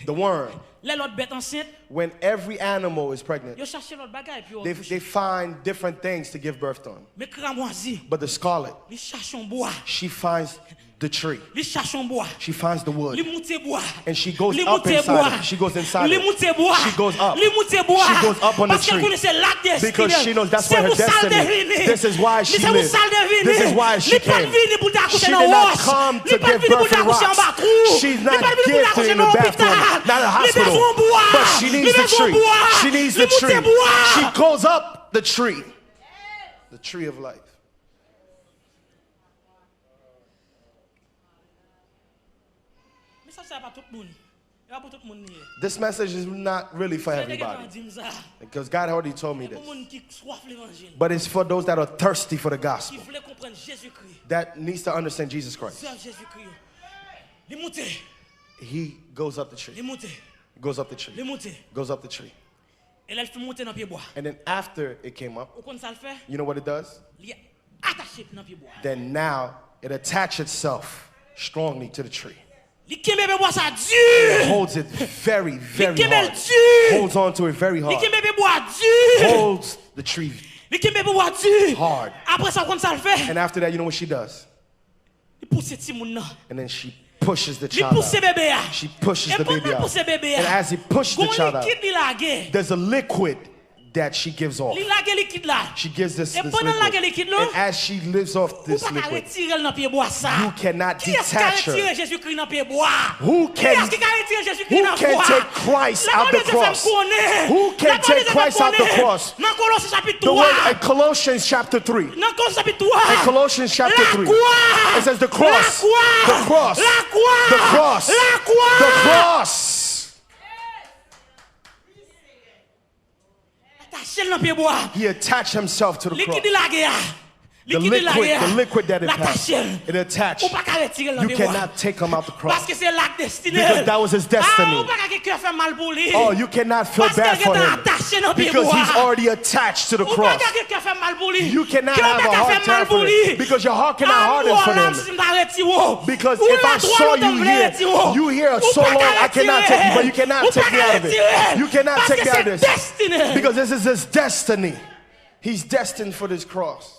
the worm. Les l'autre bête enceinte, When every animal is pregnant, yo cherche l'autre bagay puis yo they find different things to give birth on. mais cramoisi, But the scarlet, li cherche un bois. she finds the tree. Li cherche un bois. She finds the wood. Li monte bois. And she goes Li up monte inside bois. it. She goes inside Li it. monte bois. She goes up. Li monte bois. She goes up on the Parce qu'elle tree. connaissait l'acte d'esprit. Because she knows that's where her destiny. This is why she C'est lives. pour ça qu'elle est venue. This is why she Li pas came. venue pour t'accoucher She dans did not roche. come to Li pas give venue pour birth in t'accoucher en rocks. batrou. She's Li not pas venue pour gifted t'accoucher in dans the l'hôpital. bathroom, not a Li hospital. besoin bois. But she needs Li the besoin tree. bois. She needs Li the tree. monte bois. She goes up the tree. The tree of life. Mais ça, c'est pas tout le monde. C'est pas pour tout le monde. This message is not really for C'est everybody. quelqu'un qui dit ça. Because God already told me Pour this. le monde qui soif l'évangile. But it's for those that are thirsty for the Qui gospel. voulait comprendre Jésus-Christ. That needs to understand Jesus Christ. Serve Jésus-Christ. Les monter. He goes up the tree. Les monter. Goes up the tree. Les monter. Goes up the tree. Et là, il fait monter dans le pied bois. And then after it came up, Au compte ça le fait, you know what it does? il est attaché dans le pied bois. Then now it attaches itself strongly to the tree. Il kembe bois ça dur. Holds it very, very Il kembe hard. dur. Holds on to it very Il hard. kembe bois dur. Holds the tree. Il kembe bois dur. Hard. Après ça, au compte ça le fait, And after that, you know what she does? il pousse petit moun nan. And then she pushes the Il child pousse out. bébé a. She pushes Et the baby pendant out. pousse bébé And a, as he pushes the gon child out, liquide li lage. there's a liquid that she gives off. Li lage liquide là. She gives this Et pendant lage liquide liquid. là, And as she lives off ou this pas qu'à liquid, retirer dans pied bois ça. you cannot Qui est-ce qui a detach retiré her. Jésus-Christ dans pied bois? Who Qui est-ce qui can, a retiré Jésus-Christ who dans can bois? take Christ La out the parole de Dieu fait cross? me connaître. Who can La parole de take Dieu fait me Christ out the connaître. cross? Dans Colossiens chapitre The 3. word in Colossians chapter 3. Dans Colossiens chapitre 3. In Colossians chapter La 3. croix. It says the cross. La croix. The cross. La croix. The cross. La croix. The cross. Attaché dans pied bois. He attached himself to the cross. Liquide lage a. The liquid that it passed, it attached. Ou pas qu'à retirer dans You pied bois. cannot take him out the Parce cross. que c'est l'acte destiné. Because that was his destiny. Ah, ou pas qu'à quelqu'un fait mal pour lui. Oh, you cannot feel Parce bad que for quelqu'un him. attaché dans pied Because bois. he's already attached to the Ou pas cross. qu'à quelqu'un fait mal pour lui. You cannot Qui ou have pas a qu'à hard fait mal time pour for lui. him. Because your heart cannot Ah, harden ou for là, him. si m'arrête, ou. Because Ou if là, I droit, saw l'autre you me here, retirer, ou. you here Ou so pas long, qu'à I cannot retirer. take you, but you cannot Ou take pas me qu'à out of it. retirer. You cannot Parce take que me out of c'est this. destiné. Because this is his destiny. He's destined for this cross.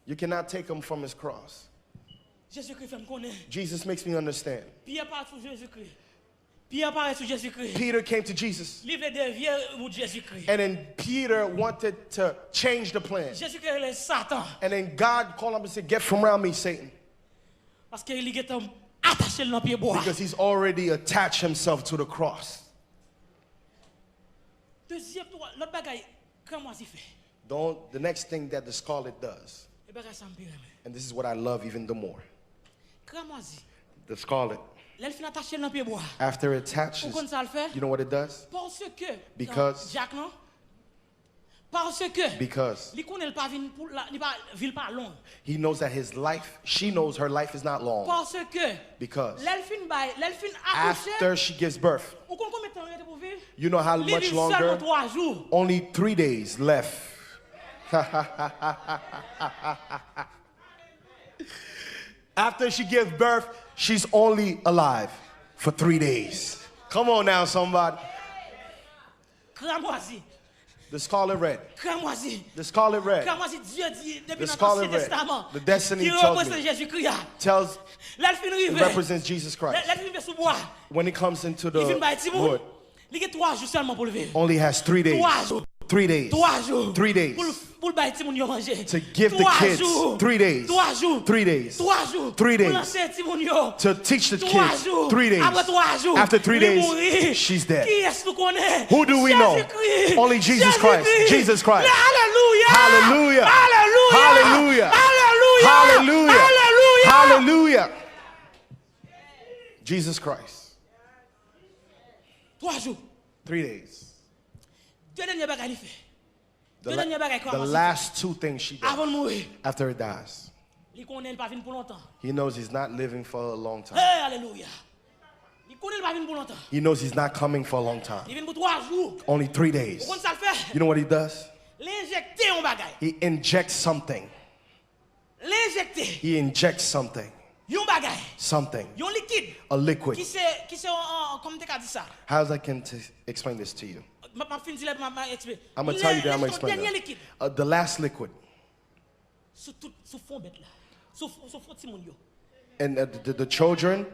You cannot take him from his cross. Jésus-Christ fait me connaître. Jesus makes me understand. Pierre parle sur Jésus-Christ. Pierre parle sur Jésus-Christ. Peter came to Jesus. Livre de vieux ou Jésus-Christ. And then Peter wanted to change the plan. Jésus-Christ est Satan. And then God called him and said, get from around me, Satan. Parce qu'il est attaché dans pied bois. Because he's already attached himself to the cross. Deuxième, l'autre bagaille, comment il fait? The next thing that the scarlet does, Le bagaille ça me pire. and this is what I love even the more. Comment il? The scarlet, L'elle finit attaché dans pied bois. after it attaches, Pourquoi ça le fait? you know what it does? Parce que. Because- Jacques non? Parce que. Because Il connaît pas vin pour la, il pas ville pas long. he knows that his life, she knows her life is not long. Parce que. Because L'elle fin accoucher. after she gives birth, Ou combien de temps il pour vivre? you know how Il much vit seulement longer? 3 jours. Only 3 days left. After she gives birth, she's only alive for 3 days. Come on now, somebody. Cramoisi. The scarlet red. Cramoisi. The scarlet red Cramoisi, Dieu dit depuis The notre scarlet Ancien red. Testament. The destiny Qui tells représente me. Jésus-Christ. tells, L'elle fin rive. represents Jesus Christ. L'elle fin sous bois. When it comes into Il fin the bay ti moun. wood, Il y a 3 jours seulement pour le vivre. only has 3 days. 3 jours. 3 days. 3 jours. 3 days. Pour le bay ti moun yo manger. To give the 3 kids jours. 3 days. 3 jours. 3 days. 3 jours. 3 days. Pour lancer ti moun yo. To teach the 3 kids jours. 3 days. Après 3 jours. After 3 il days, mourit. she's dead. Qui est-ce que nous connaît? Who do we know? Jésus-Christ. Only Jesus Christ. Jésus-Christ. Jesus Christ. Hallelujah. Hallelujah. Hallelujah. Hallelujah. Hallelujah. Hallelujah. Hallelujah. Hallelujah. Jesus Christ. 3 jours. 3 days. Deux derniers bagages il fait. The, Deux derniers bagages the comment last 2 things she does avant de mourir. after it dies. Il connaît il pas vivre pour longtemps. He knows he's not living for a long time. Hey, alléluia. Il connaît il pas vivre pour longtemps. He knows he's not coming for a long time. Il vient pour 3 jours. Only 3 days. Pourquoi ça le fait? You know what he does? L'injecter un bagage. He injects something. L'injecter. He injects something. Un bagage. Something. Un liquide. A liquid. Qui c'est comment tu as dit ça? How's I can explain this to you? Ma fin dit m'a expliquer. I'm going to tell you that I'm going to explain Dernier that. liquide. The last liquid. Sous fond bête là. Sous fond ti moun yo. And the children,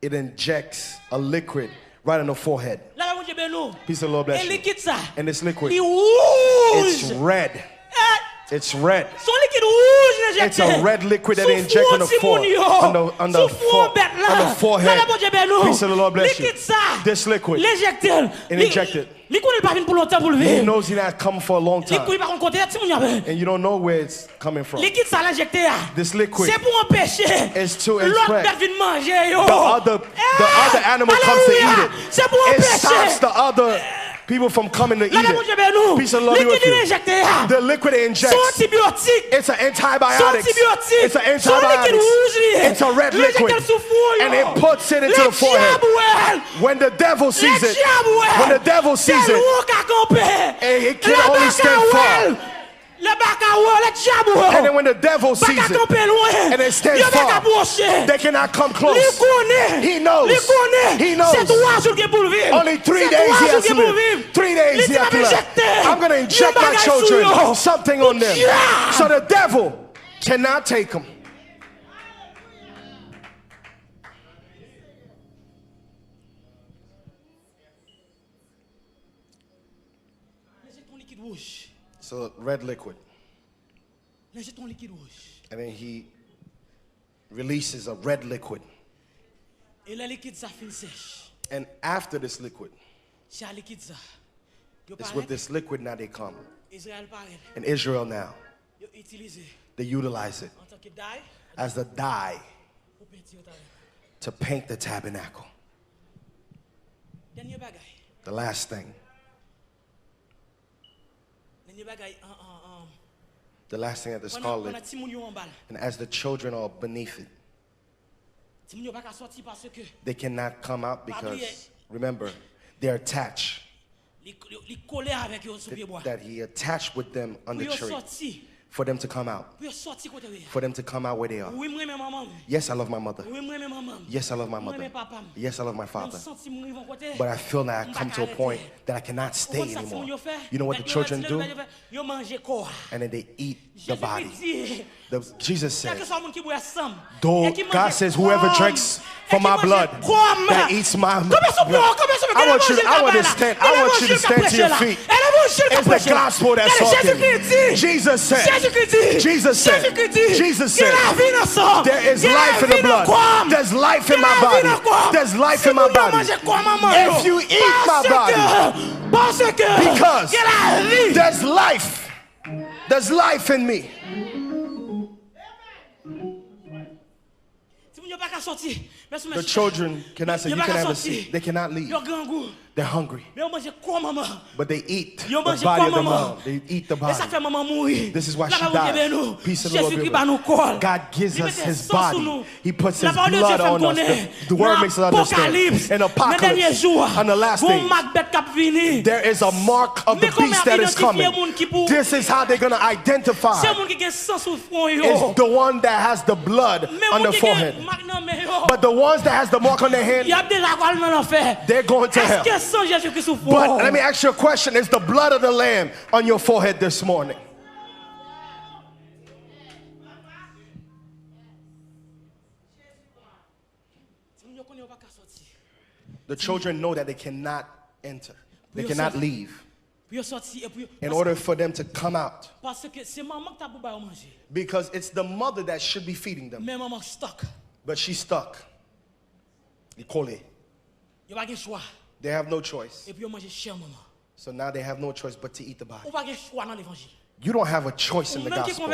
it injects a liquid right on the forehead. Là, mon Dieu, ben nous. Peace of the Lord bless Et you. liquide ça. And this liquid, Il rouge. it's red. Eh, It's red. son liquide rouge It's a red liquid that they inject on the forehead. On the forehead. Peace of the Lord bless you. This liquid, and inject it. He knows he's not come for a long time. And you don't know where it's coming from. This liquid is to inspect. The other animal comes to eat it. It stops the other people from coming to eat it. Peace and love be with you. The liquid it injects. It's an antibiotic. It's an antibiotic. It's a red liquid. And it puts it into the forehead. When the devil sees it, it can only stand far. And then when the devil sees it and it stands far, they cannot come close. He knows. He knows. Only 3 days he has to live. 3 days he has to live. I'm going to inject my children something on them. So the devil cannot take them. So red liquid. And then he releases a red liquid. And after this liquid, it's with this liquid now they come. In Israel now, they utilize it as the dye to paint the tabernacle. The last thing. The last thing at the scarlet, and as the children are beneath it, they cannot come out because, remember, they're attached. That he attached with them on the tree for them to come out. For them to come out where they are. Yes, I love my mother. Yes, I love my mother. Yes, I love my father. But I feel that I come to a point that I cannot stay anymore. You know what the children do? And then they eat the body. Jesus said, though God says, whoever drinks from my blood, that eats my blood. I want you to stand to your feet. It's the gospel that's talking. Jesus said, there is life in the blood. There's life in my body. There's life in my body. If you eat my body, because there's life. There's life in me. The children cannot say, you can have a seat. They cannot leave. They're hungry. But they eat the body of the mom. They eat the body. This is why she died. Peace of the Lord. God gives us his body. He puts his blood on us. The word makes us understand. In Apocalypse, on the last days, there is a mark of the beast that is coming. This is how they're going to identify. It's the one that has the blood on the forehead. But the ones that has the mark on their hand, they're going to hell. But let me ask you a question. Is the blood of the Lamb on your forehead this morning? The children know that they cannot enter. They cannot leave. In order for them to come out. Because it's the mother that should be feeding them. But she's stuck. They have no choice. So now they have no choice but to eat the body. You don't have a choice in the gospel.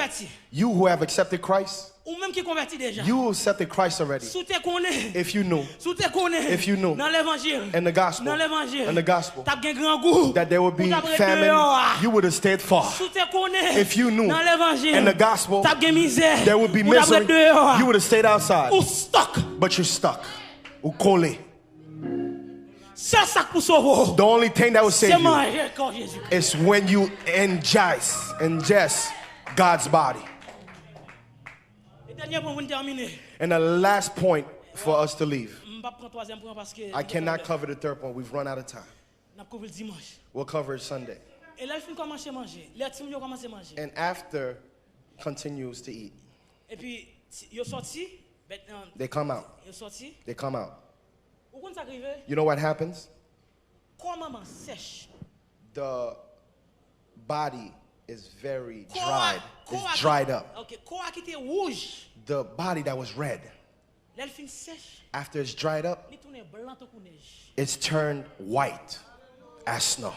You who have accepted Christ, you accepted Christ already. If you knew, in the gospel, that there would be famine, you would have stayed far. If you knew, in the gospel, there would be misery, you would have stayed outside. But you're stuck. The only thing that will save you is when you ingest God's body. And the last point for us to leave. I cannot cover the third point. We've run out of time. We'll cover it Sunday. And after continues to eat. They come out. Ils sorti. They come out. Où qu'on s'arrive? You know what happens? Corps maman sèche. The body is very Corps dried. It's dried up. OK, corps qui était rouge. The body that was red, L'elle fin sèche. after it's dried up, Il tourne blanc tout neige. it's turned white as snow.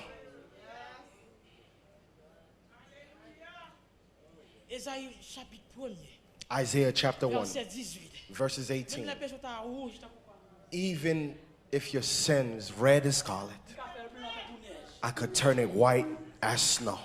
Ésaïe chapitre 1er. Isaiah chapter 1, Verset 18. verses Même 18. la personne ta rouge, ta coupable. Even if your sin is red as scarlet, Tu vas faire blanc tout neige. I could turn it white as snow.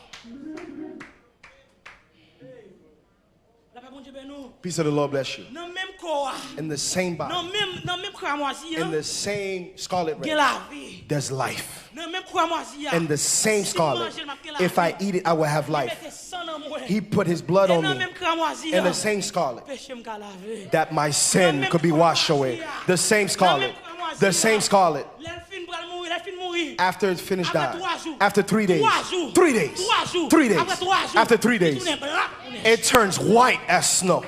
La paix bon Dieu ben nous. Peace of the Lord bless you. Dans même corps. In the same Dans body, même cramoisi. in the same scarlet Gen red, la vie. there's life. Dans même cramoisi. In the same scarlet, if I eat it, I will have life. He put his blood on me in the same scarlet that my sin could be washed away. The same scarlet. The same scarlet. After it's finished dying. After 3 days. 3 days. 3 days. After 3 days. It turns white as snow.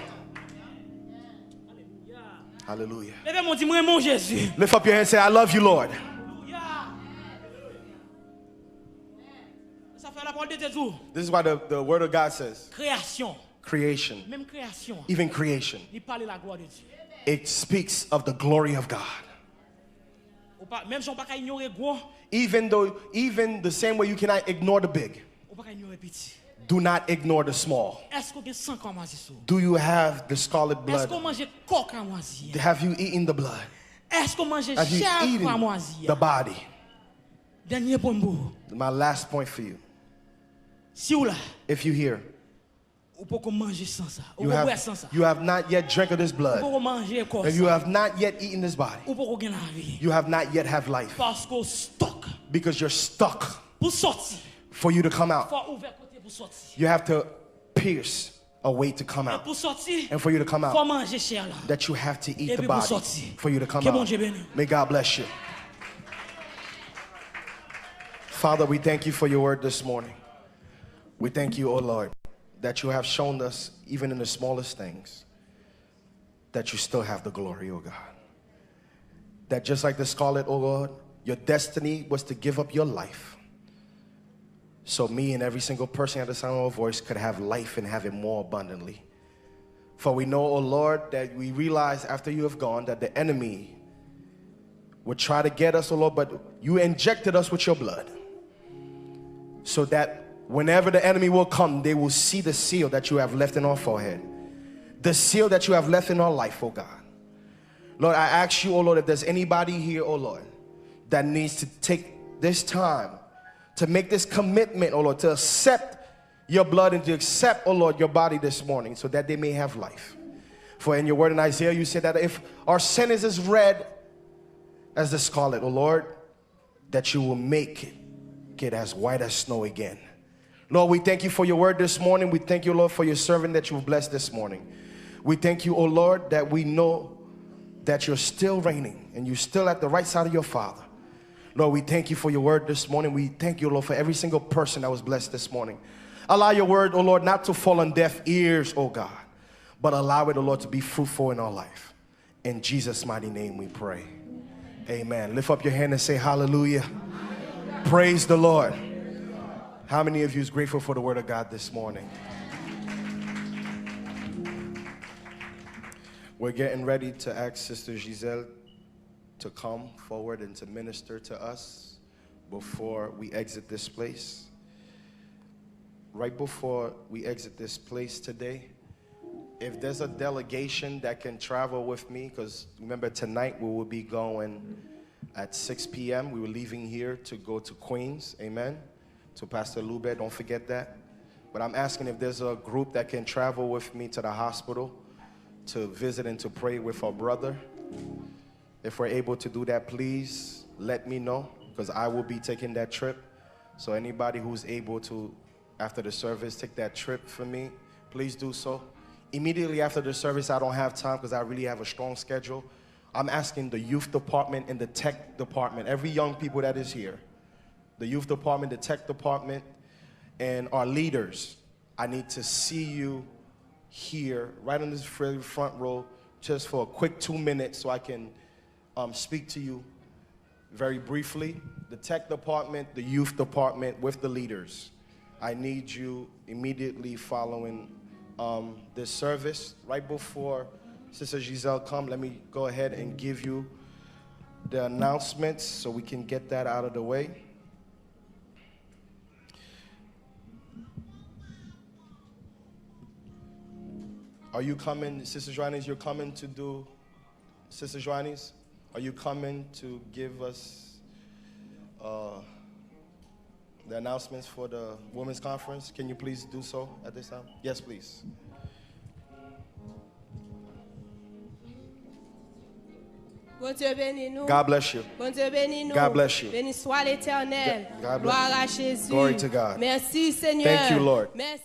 Hallelujah. Lift up your hand and say, I love you, Lord. This is why the word of God says, Création. creation, Même création. even creation, Il parle la gloire de Dieu. it speaks of the glory of God. Même si on pas ignorer gros, Even the same way you cannot ignore the big, on pas ignorer petit. do not ignore the small. Est-ce qu'on a 100 cramoisi sous? Do you have the scarlet Est-ce qu'on blood? mange corps cramoisi? Have you eaten the blood? Est-ce qu'on mange Have you chair eaten cramoisi? the body? Dernier point pour. My last point for you. Si ou là, If you hear, ou pas manger sans ça. Ou you pas boire sans ça. have not yet drank of this Ou blood, pas manger corps. and you have not yet eaten this body, Ou pas gagner la vie. you have not yet have life, Parce qu'on stock because you're stuck. pour sortir. For you to come out, Faut ouvrir côté pour sortir. you have to pierce a way to come Et out. pour sortir, And for you to come faut out, manger chair là. that you have to eat Et the puis pour body sortir. for you to come Que bon out. Dieu bénisse. May God bless you. Father, we thank you for your word this morning. We thank you, O Lord, that you have shown us, even in the smallest things, that you still have the glory, O God. That just like the scarlet, O Lord, your destiny was to give up your life, so me and every single person at the sound of our voice could have life and have it more abundantly. For we know, O Lord, that we realize after you have gone that the enemy would try to get us, O Lord, but you injected us with your blood, so that whenever the enemy will come, they will see the seal that you have left in our forehead, the seal that you have left in our life, oh God. Lord, I ask you, oh Lord, if there's anybody here, oh Lord, that needs to take this time to make this commitment, oh Lord, to accept your blood and to accept, oh Lord, your body this morning, so that they may have life. For in your word in Isaiah, you said that if our sin is as red as the scarlet, oh Lord, that you will make it as white as snow again. Lord, we thank you for your word this morning. We thank you, Lord, for your servant that you've blessed this morning. We thank you, oh Lord, that we know that you're still reigning and you're still at the right side of your Father. Lord, we thank you for your word this morning. We thank you, Lord, for every single person that was blessed this morning. Allow your word, oh Lord, not to fall on deaf ears, oh God, but allow it, oh Lord, to be fruitful in our life. In Jesus' mighty name we pray. Amen. Lift up your hand and say hallelujah. Praise the Lord. How many of you is grateful for the word of God this morning? We're getting ready to ask Sister Giselle to come forward and to minister to us before we exit this place. Right before we exit this place today, if there's a delegation that can travel with me, because remember tonight we will be going at 6 p.m. We were leaving here to go to Queens. Amen. To Pastor Lube, don't forget that. But I'm asking if there's a group that can travel with me to the hospital to visit and to pray with our brother. If we're able to do that, please let me know, because I will be taking that trip. So anybody who's able to, after the service, take that trip for me, please do so. Immediately after the service, I don't have time because I really have a strong schedule. I'm asking the youth department and the tech department, every young people that is here, the youth department, the tech department, and our leaders, I need to see you here, right on this front row, just for a quick 2 minutes so I can speak to you very briefly. The tech department, the youth department with the leaders. I need you immediately following this service. Right before Sister Giselle come, let me go ahead and give you the announcements so we can get that out of the way. Are you coming, Sister Joannis, you're coming to do, Sister Joannis, are you coming to give us the announcements for the Women's Conference? Can you please do so at this time? Yes, please. God bless you. God bless you. Béni soit l'Éternel. God bless you. Gloire à Jésus. Glory to God. Merci Seigneur. Thank you, Lord. Merci.